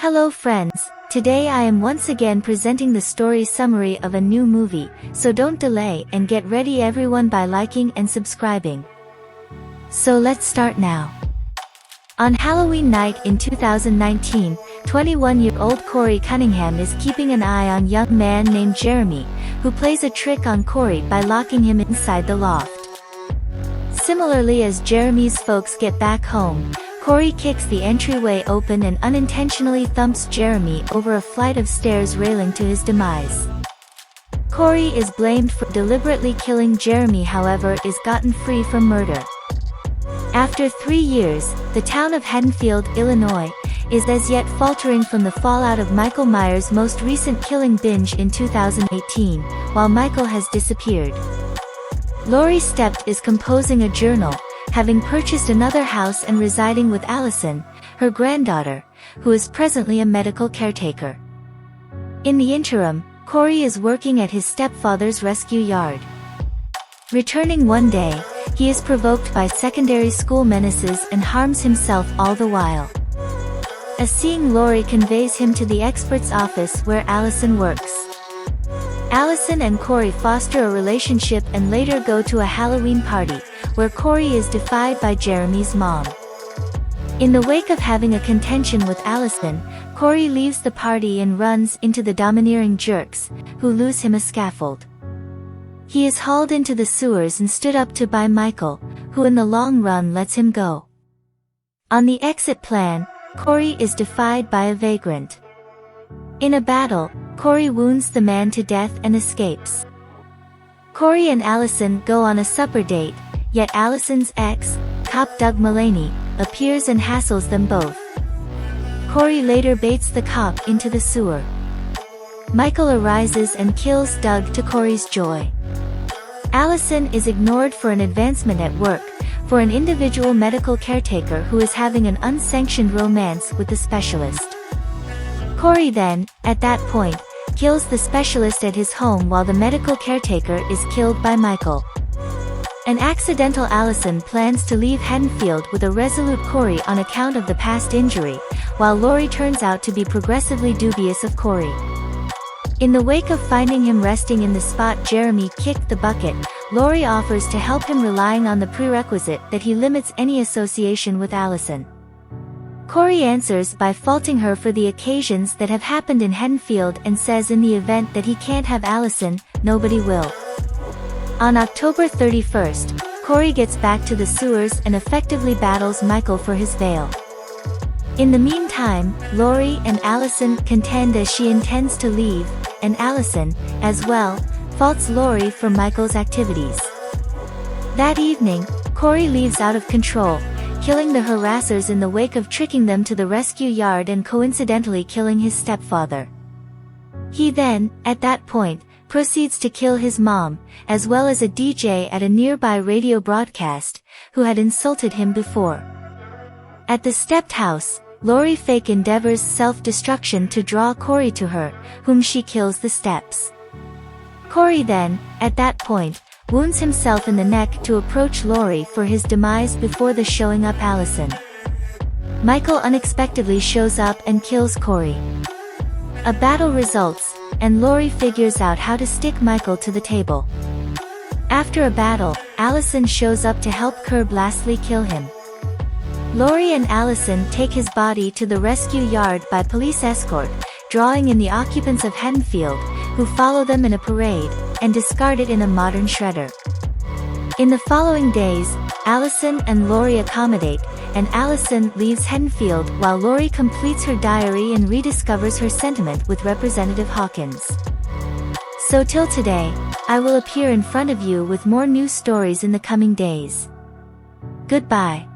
Hello friends, today I am once again presenting the story summary of a new movie, so don't delay and get ready everyone by liking and subscribing. So let's start now. On Halloween night in 2019, 21-year-old Corey Cunningham is keeping an eye on a young man named Jeremy, who plays a trick on Corey by locking him inside the loft. Similarly, as Jeremy's folks get back home, Corey kicks the entryway open and unintentionally thumps Jeremy over a flight of stairs, railing to his demise. Corey is blamed for deliberately killing Jeremy, however is gotten free from murder. After 3 years, the town of Haddonfield, Illinois, is as yet faltering from the fallout of Michael Myers' most recent killing binge in 2018, while Michael has disappeared. Laurie Stept is composing a journal, having purchased another house and residing with Allison, her granddaughter, who is presently a medical caretaker. In the interim, Corey is working at his stepfather's rescue yard. Returning one day, he is provoked by secondary school menaces and harms himself all the while. A seeing Laurie conveys him to the expert's office where Allison works. Allison and Corey foster a relationship and later go to a Halloween party, where Corey is defied by Jeremy's mom. In the wake of having a contention with Allison, Corey leaves the party and runs into the domineering jerks, who lose him a scaffold. He is hauled into the sewers and stood up to by Michael, who in the long run lets him go. On the exit plan, Corey is defied by a vagrant. In a battle, Corey wounds the man to death and escapes. Corey and Allison go on a supper date, yet Allison's ex, cop Doug Mullaney, appears and hassles them both. Corey later baits the cop into the sewer. Michael arises and kills Doug to Corey's joy. Allison is ignored for an advancement at work, for an individual medical caretaker who is having an unsanctioned romance with the specialist. Corey then, at that point, kills the specialist at his home while the medical caretaker is killed by Michael. An accidental Allison plans to leave Haddonfield with a resolute Corey on account of the past injury, while Laurie turns out to be progressively dubious of Corey. In the wake of finding him resting in the spot Jeremy kicked the bucket, Laurie offers to help him, relying on the prerequisite that he limits any association with Allison. Corey answers by faulting her for the occasions that have happened in Haddonfield and says in the event that he can't have Allison, nobody will. On October 31st, Corey gets back to the sewers and effectively battles Michael for his veil. In the meantime, Laurie and Allison contend as she intends to leave, and Allison, as well, faults Laurie for Michael's activities. That evening, Corey leaves out of control, killing the harassers in the wake of tricking them to the rescue yard and coincidentally killing his stepfather. He then, at that point, proceeds to kill his mom, as well as a DJ at a nearby radio broadcast, who had insulted him before. At the Stept house, Laurie fake endeavors self-destruction to draw Corey to her, whom she kills the steps. Corey then, at that point, wounds himself in the neck to approach Laurie for his demise before the showing up Allison. Michael unexpectedly shows up and kills Corey. A battle results, and Laurie figures out how to stick Michael to the table. After a battle, Allison shows up to help Curb lastly kill him. Laurie and Allison take his body to the rescue yard by police escort, drawing in the occupants of Haddonfield, who follow them in a parade, and discard it in a modern shredder. In the following days, Allison and Laurie accommodate, and Allison leaves Haddonfield while Laurie completes her diary and rediscovers her sentiment with Representative Hawkins. So till today, I will appear in front of you with more new stories in the coming days. Goodbye.